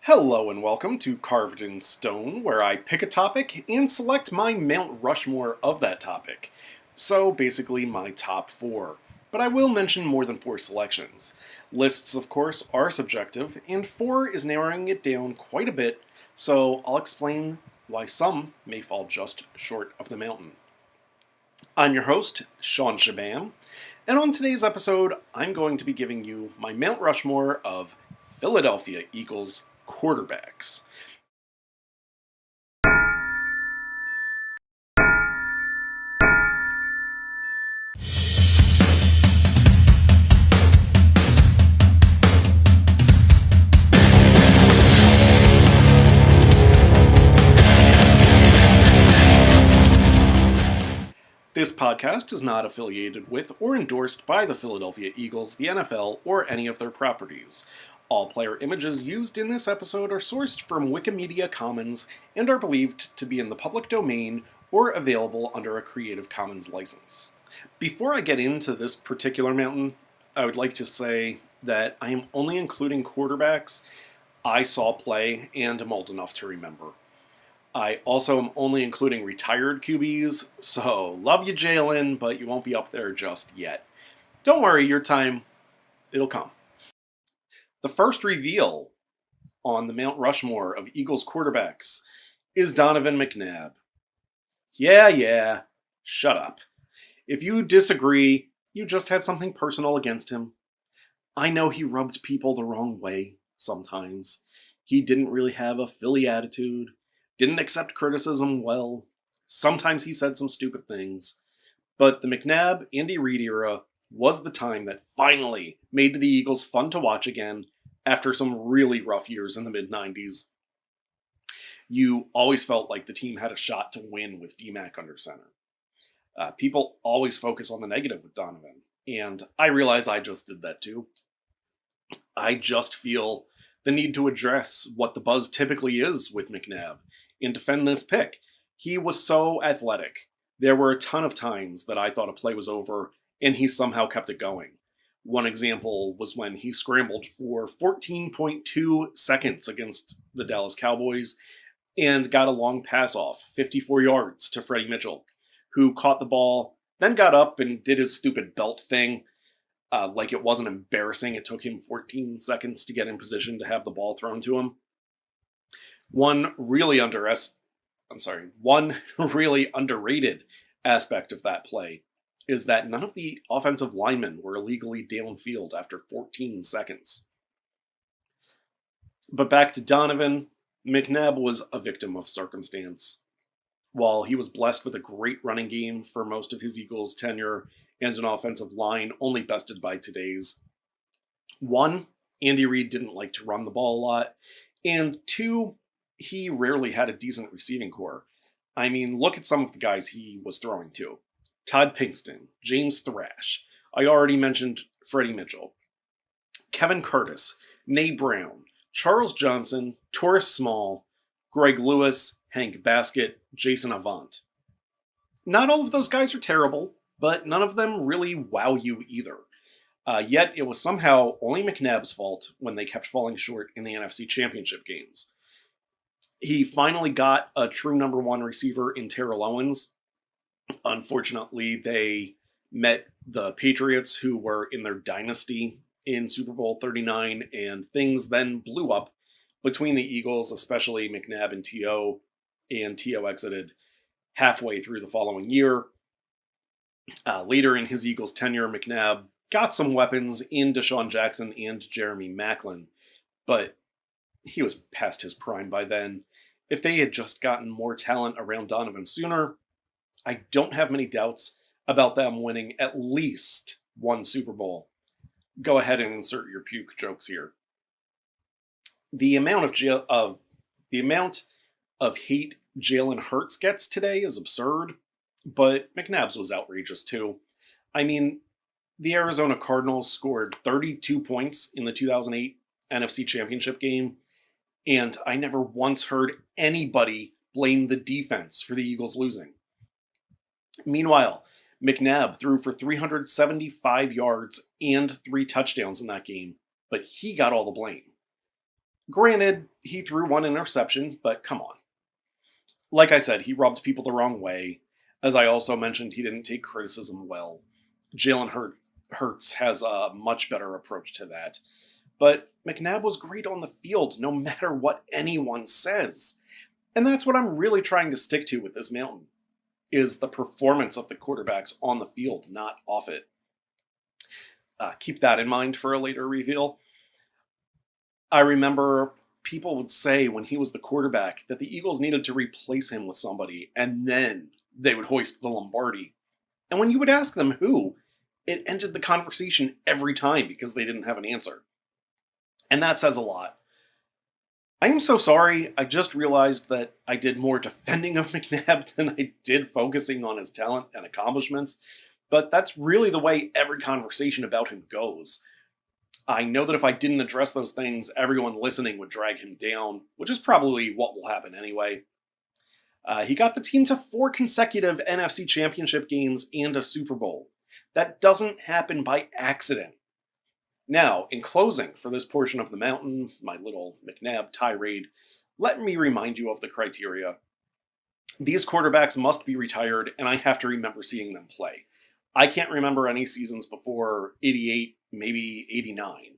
Hello and welcome to Carved in Stone, where I pick a topic and select my Mount Rushmore of that topic. So basically my top four. But I will mention more than four selections. Lists, of course, are subjective, and four is narrowing it down quite a bit, so I'll explain why some may fall just short of the mountain. I'm your host, Shawn Chabam, and on today's episode, I'm going to be giving you my Mount Rushmore of Philadelphia Eagles quarterbacks. This podcast is not affiliated with or endorsed by the Philadelphia Eagles, the NFL, or any of their properties. All player images used in this episode are sourced from Wikimedia Commons and are believed to be in the public domain or available under a Creative Commons license. Before I get into this particular mountain, I would like to say that I am only including quarterbacks I saw play and am old enough to remember. I also am only including retired QBs, so love you, Jalen, but you won't be up there just yet. Don't worry, your time, it'll come. The first reveal on the Mount Rushmore of Eagles quarterbacks is Donovan McNabb. Yeah, shut up. If you disagree, you just had something personal against him. I know he rubbed people the wrong way sometimes. He didn't really have a Philly attitude. Didn't accept criticism well. Sometimes he said some stupid things. But the McNabb, Andy Reid era was the time that finally made the Eagles fun to watch again after some really rough years in the mid-90s. You always felt like the team had a shot to win with D-Mac under center. People always focus on the negative with Donovan, and I realize I just did that too. I just feel the need to address what the buzz typically is with McNabb and defend this pick. He was so athletic. There were a ton of times that I thought a play was over, and he somehow kept it going. One example was when he scrambled for 14.2 seconds against the Dallas Cowboys and got a long pass off, 54 yards, to Freddie Mitchell, who caught the ball, then got up and did his stupid belt thing. Like it wasn't embarrassing. It took him 14 seconds to get in position to have the ball thrown to him. One really underrated aspect of that play is that none of the offensive linemen were illegally downfield after 14 seconds. But back to Donovan, McNabb was a victim of circumstance. While he was blessed with a great running game for most of his Eagles tenure and an offensive line only bested by today's. One, Andy Reid didn't like to run the ball a lot, and two, he rarely had a decent receiving core. I mean, look at some of the guys he was throwing to. Todd Pinkston, James Thrash, I already mentioned Freddie Mitchell, Kevin Curtis, Nate Brown, Charles Johnson, Torres Small, Greg Lewis, Hank Baskett, Jason Avant. Not all of those guys are terrible, but none of them really wow you either. Yet it was somehow only McNabb's fault when they kept falling short in the NFC Championship games. He finally got a true number one receiver in Terrell Owens. Unfortunately, they met the Patriots, who were in their dynasty in Super Bowl 39, and things then blew up between the Eagles, especially McNabb and T.O., and T.O. exited halfway through the following year. Later in his Eagles tenure, McNabb got some weapons in Deshaun Jackson and Jeremy Maclin, but he was past his prime by then. If they had just gotten more talent around Donovan sooner, I don't have many doubts about them winning at least one Super Bowl. Go ahead and insert your puke jokes here. The amount of hate Jalen Hurts gets today is absurd, but McNabb's was outrageous too. I mean, the Arizona Cardinals scored 32 points in the 2008 NFC Championship game, and I never once heard anybody blame the defense for the Eagles losing. Meanwhile, McNabb threw for 375 yards and 3 touchdowns in that game, but he got all the blame. Granted, he threw one interception, but come on. Like I said, he rubbed people the wrong way. As I also mentioned, he didn't take criticism well. Hurts has a much better approach to that. But McNabb was great on the field, no matter what anyone says. And that's what I'm really trying to stick to with this mountain, is the performance of the quarterbacks on the field, not off it. Keep that in mind for a later reveal. I remember people would say when he was the quarterback that the Eagles needed to replace him with somebody, and then they would hoist the Lombardi. And when you would ask them who, it ended the conversation every time because they didn't have an answer. And that says a lot. I am so sorry. I just realized that I did more defending of McNabb than I did focusing on his talent and accomplishments. But that's really the way every conversation about him goes. I know that if I didn't address those things, everyone listening would drag him down, which is probably what will happen anyway. He got the team to 4 consecutive NFC Championship games and a Super Bowl. That doesn't happen by accident. Now, in closing for this portion of the mountain, my little McNabb tirade, let me remind you of the criteria. These quarterbacks must be retired, and I have to remember seeing them play. I can't remember any seasons before 88, maybe 89.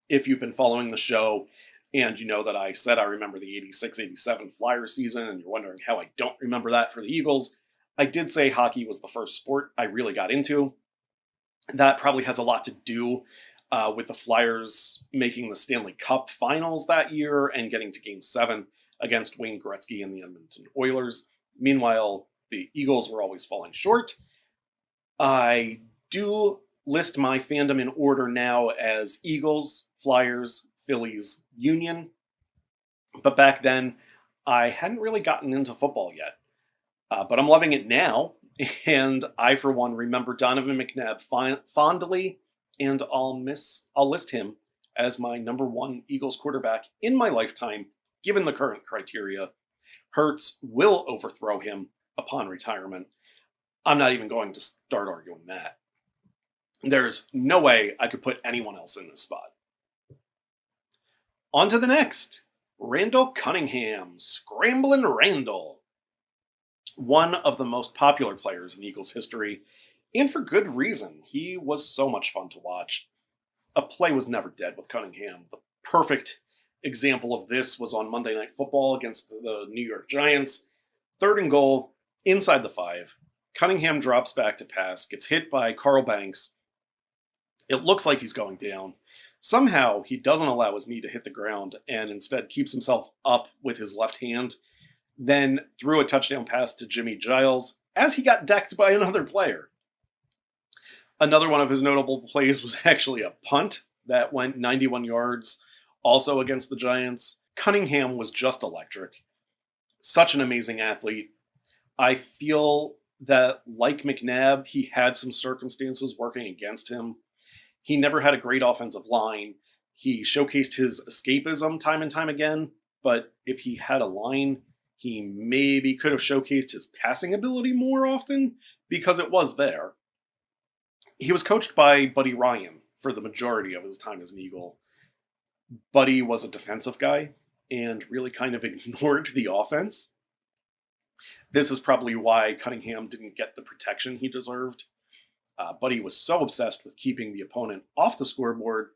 If you've been following the show and you know that I said I remember the 86-87 Flyers season and you're wondering how I don't remember that for the Eagles, I did say hockey was the first sport I really got into. That probably has a lot to do with the Flyers making the Stanley Cup finals that year and getting to Game 7 against Wayne Gretzky and the Edmonton Oilers. Meanwhile, the Eagles were always falling short. I do list my fandom in order now as Eagles, Flyers, Phillies, Union. But back then, I hadn't really gotten into football yet. But I'm loving it now. And I, for one, remember Donovan McNabb fondly. And I'll list him as my number 1 Eagles quarterback in my lifetime, given the current criteria. Hurts will overthrow him upon retirement. I'm not even going to start arguing that. There's no way I could put anyone else in this spot. On to the next. Randall Cunningham, Scramblin' Randall. One of the most popular players in Eagles history, and for good reason. He was so much fun to watch. A play was never dead with Cunningham. The perfect example of this was on Monday Night Football against the New York Giants. 3rd and goal, inside the 5. Cunningham drops back to pass, gets hit by Carl Banks. It looks like he's going down. Somehow, he doesn't allow his knee to hit the ground and instead keeps himself up with his left hand, then threw a touchdown pass to Jimmy Giles as he got decked by another player. Another one of his notable plays was actually a punt that went 91 yards, also against the Giants. Cunningham was just electric. Such an amazing athlete. I feel that, like McNabb, he had some circumstances working against him. He never had a great offensive line. He showcased his escapism time and time again, but if he had a line, he maybe could have showcased his passing ability more often because it was there. He was coached by Buddy Ryan for the majority of his time as an Eagle. Buddy was a defensive guy and really kind of ignored the offense. This is probably why Cunningham didn't get the protection he deserved. Buddy was so obsessed with keeping the opponent off the scoreboard,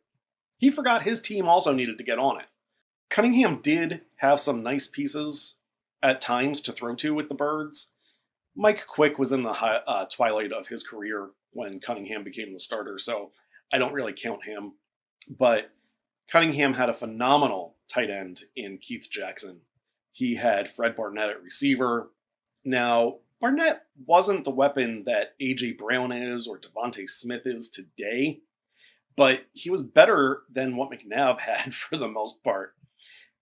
he forgot his team also needed to get on it. Cunningham did have some nice pieces at times to throw to with the Birds. Mike Quick was in the twilight of his career when Cunningham became the starter, so I don't really count him. But Cunningham had a phenomenal tight end in Keith Jackson. He had Fred Barnett at receiver. Now, Barnett wasn't the weapon that A.J. Brown is or Devontae Smith is today, but he was better than what McNabb had for the most part.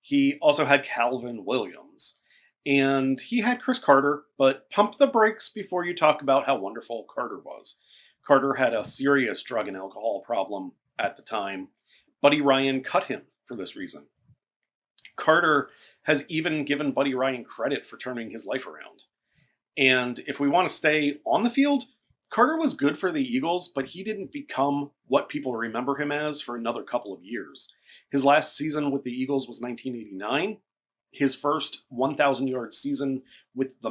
He also had Calvin Williams, and he had Chris Carter, but pump the brakes before you talk about how wonderful Carter was. Carter had a serious drug and alcohol problem at the time. Buddy Ryan cut him for this reason. Carter has even given Buddy Ryan credit for turning his life around. And if we want to stay on the field, Carter was good for the Eagles, but he didn't become what people remember him as for another couple of years. His last season with the Eagles was 1989. His first 1,000-yard season with the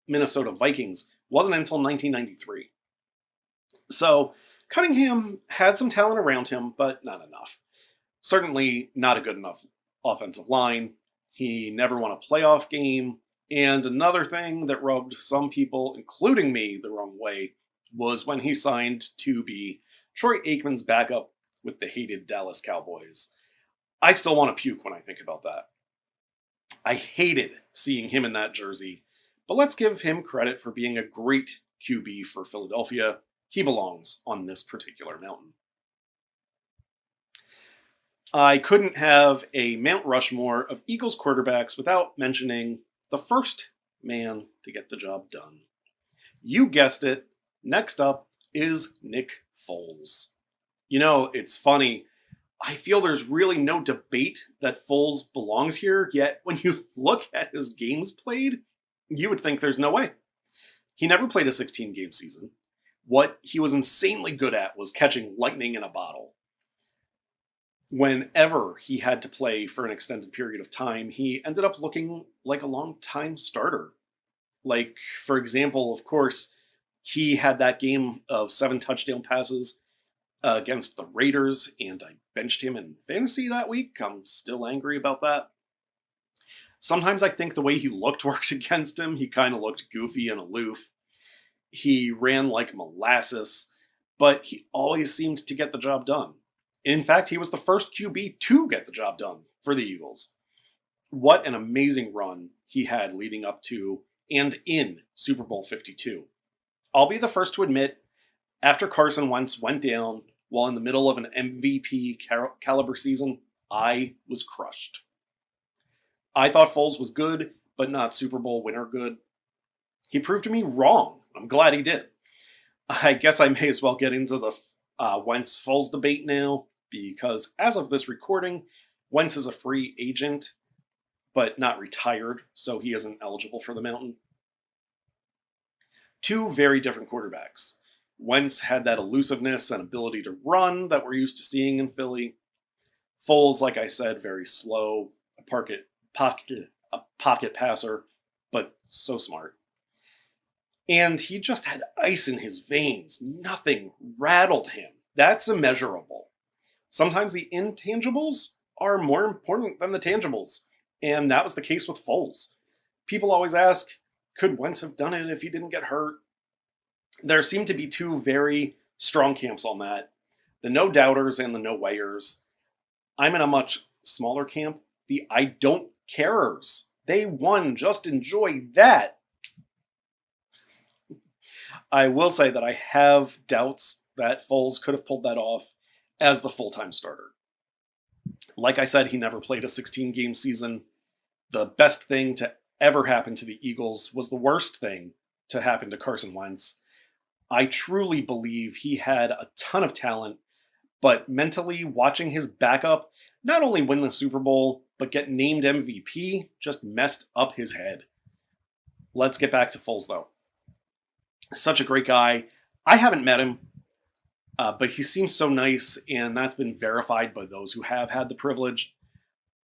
Minnesota Vikings wasn't until 1993. So Cunningham had some talent around him, but not enough. Certainly not a good enough offensive line. He never won a playoff game. And another thing that rubbed some people, including me, the wrong way was when he signed to be Troy Aikman's backup with the hated Dallas Cowboys. I still want to puke when I think about that. I hated seeing him in that jersey, but let's give him credit for being a great QB for Philadelphia. He belongs on this particular mountain. I couldn't have a Mount Rushmore of Eagles quarterbacks without mentioning the first man to get the job done. You guessed it. Next up is Nick Foles. You know, it's funny. I feel there's really no debate that Foles belongs here, yet when you look at his games played, you would think there's no way. He never played a 16-game season. What he was insanely good at was catching lightning in a bottle. Whenever he had to play for an extended period of time, he ended up looking like a long-time starter. Like, for example, of course, he had that game of 7 touchdown passes against the Raiders, and I benched him in fantasy that week. I'm still angry about that. Sometimes I think the way he looked worked against him. He kind of looked goofy and aloof. He ran like molasses, but he always seemed to get the job done. In fact, he was the first QB to get the job done for the Eagles. What an amazing run he had leading up to and in Super Bowl 52. I'll be the first to admit, after Carson Wentz went down while in the middle of an MVP caliber season, I was crushed. I thought Foles was good, but not Super Bowl winner good. He proved me wrong. I'm glad he did. I guess I may as well get into the Wentz-Foles debate now, because as of this recording, Wentz is a free agent, but not retired, so he isn't eligible for the mountain. Two very different quarterbacks. Wentz had that elusiveness and ability to run that we're used to seeing in Philly. Foles, like I said, very slow, a pocket passer, but so smart. And he just had ice in his veins. Nothing rattled him. That's immeasurable. Sometimes the intangibles are more important than the tangibles, and that was the case with Foles. People always ask, could Wentz have done it if he didn't get hurt? There seem to be two very strong camps on that. The no-doubters and the no-wayers. I'm in a much smaller camp. The I don't carers. They won. Just enjoy that. I will say that I have doubts that Foles could have pulled that off as the full-time starter. Like I said, he never played a 16-game season. The best thing to ever happen to the Eagles was the worst thing to happen to Carson Wentz. I truly believe he had a ton of talent, but mentally watching his backup not only win the Super Bowl, but get named MVP just messed up his head. Let's get back to Foles, though. Such a great guy. I haven't met him, but he seems so nice, and that's been verified by those who have had the privilege.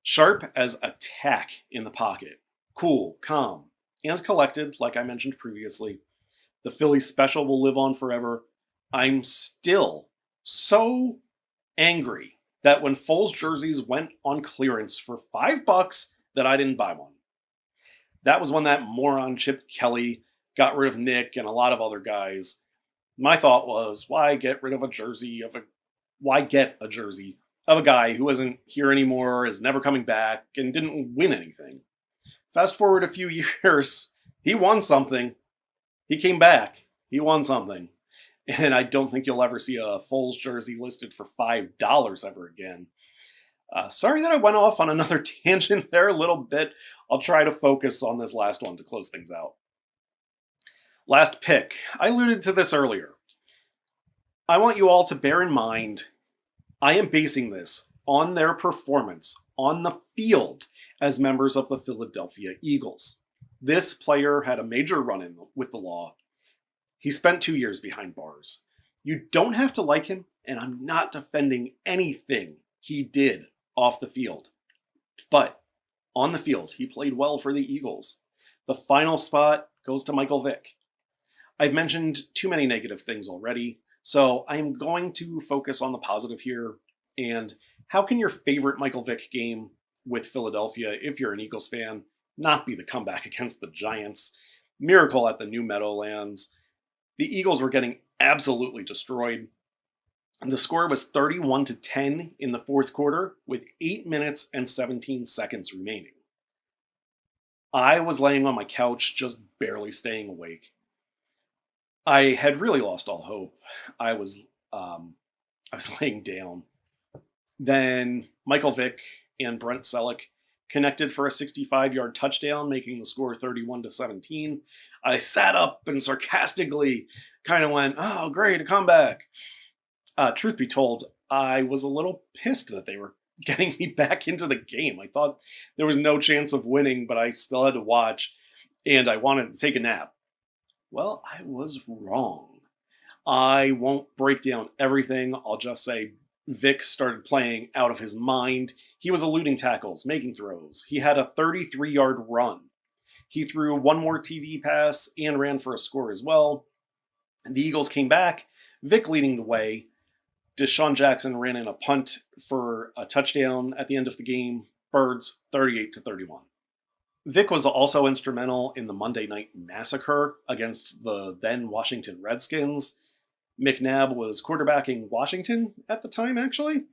Sharp as a tack in the pocket. Cool, calm, and collected, like I mentioned previously. The Philly special will live on forever. I'm still so angry that when Foles jerseys went on clearance for $5 that I didn't buy one. That was when that moron Chip Kelly got rid of Nick and a lot of other guys. My thought was, why get a jersey of a guy who isn't here anymore, is never coming back, and didn't win anything? Fast forward a few years, he won something. He came back. He won something. And I don't think you'll ever see a Foles jersey listed for $5 ever again. Sorry that I went off on another tangent there a little bit. I'll try to focus on this last one to close things out. Last pick. I alluded to this earlier. I want you all to bear in mind, I am basing this on their performance on the field as members of the Philadelphia Eagles. This player had a major run-in with the law. He spent 2 years behind bars. You don't have to like him, and I'm not defending anything he did off the field. But on the field, he played well for the Eagles. The final spot goes to Michael Vick. I've mentioned too many negative things already, so I'm going to focus on the positive here. And how can your favorite Michael Vick game with Philadelphia, if you're an Eagles fan, not be the comeback against the Giants? Miracle at the New Meadowlands. The Eagles were getting absolutely destroyed. And the score was 31-10 in the fourth quarter with 8 minutes and 17 seconds remaining. I was laying on my couch, just barely staying awake. I had really lost all hope. I was laying down. Then Michael Vick and Brent Selleck connected for a 65-yard touchdown, making the score 31-17. I sat up and sarcastically kind of went, "Oh, great, a comeback." Truth be told, I was a little pissed that they were getting me back into the game. I thought there was no chance of winning, but I still had to watch, and I wanted to take a nap. Well, I was wrong. I won't break down everything. I'll just say Vic started playing out of his mind. He was eluding tackles, making throws. He had a 33-yard run. He threw one more TD pass and ran for a score as well. The Eagles came back, Vic leading the way. Deshaun Jackson ran in a punt for a touchdown at the end of the game. Birds 38-31. Vic was also instrumental in the Monday Night Massacre against the then Washington Redskins. McNabb was quarterbacking Washington at the time, actually.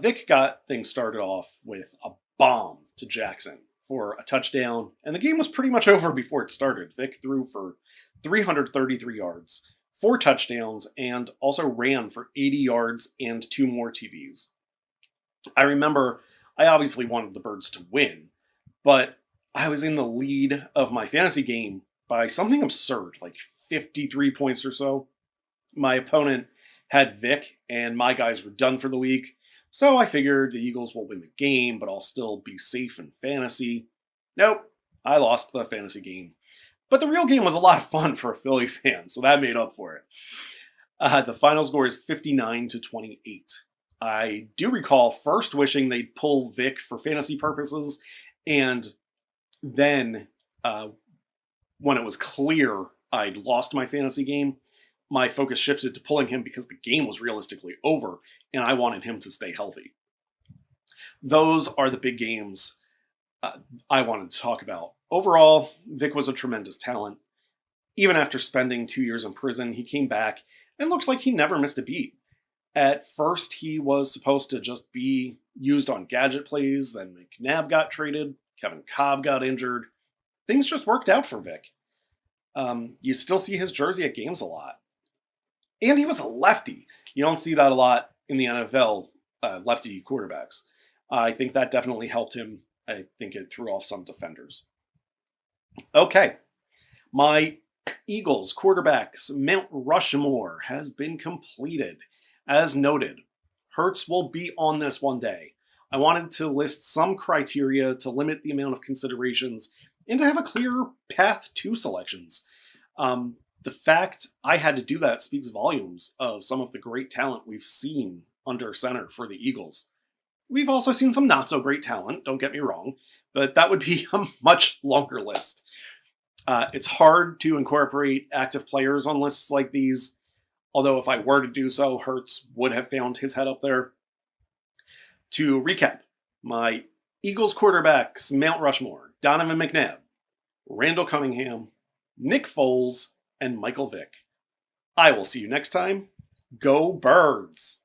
Vic got things started off with a bomb to Jackson for a touchdown, and the game was pretty much over before it started. Vic threw for 333 yards, 4 touchdowns, and also ran for 80 yards and 2 more TDs. I remember I obviously wanted the Birds to win, but I was in the lead of my fantasy game by something absurd, like 53 points or so. My opponent had Vic, and my guys were done for the week, so I figured the Eagles will win the game, but I'll still be safe in fantasy. Nope, I lost the fantasy game. But the real game was a lot of fun for a Philly fan, so that made up for it. The final score is 59-28. I do recall first wishing they'd pull Vic for fantasy purposes, and then when it was clear I'd lost my fantasy game, my focus shifted to pulling him because the game was realistically over, and I wanted him to stay healthy. Those are the big games I wanted to talk about. Overall, Vic was a tremendous talent. Even after spending 2 years in prison, he came back and looked like he never missed a beat. At first, he was supposed to just be used on gadget plays, then McNabb got traded, Kevin Cobb got injured. Things just worked out for Vic. You still see his jersey at games a lot. And he was a lefty. You don't see that a lot in the NFL, lefty quarterbacks. I think that definitely helped him. I think it threw off some defenders. Okay, my Eagles quarterbacks Mount Rushmore has been completed. As noted, Hurts will be on this one day. I wanted to list some criteria to limit the amount of considerations and to have a clear path to selections. The fact I had to do that speaks volumes of some of the great talent we've seen under center for the Eagles. We've also seen some not so great talent, don't get me wrong, but that would be a much longer list. It's hard to incorporate active players on lists like these, although if I were to do so, Hurts would have found his head up there. To recap, my Eagles quarterbacks, Mount Rushmore, Donovan McNabb, Randall Cunningham, Nick Foles, and Michael Vick. I will see you next time. Go Birds!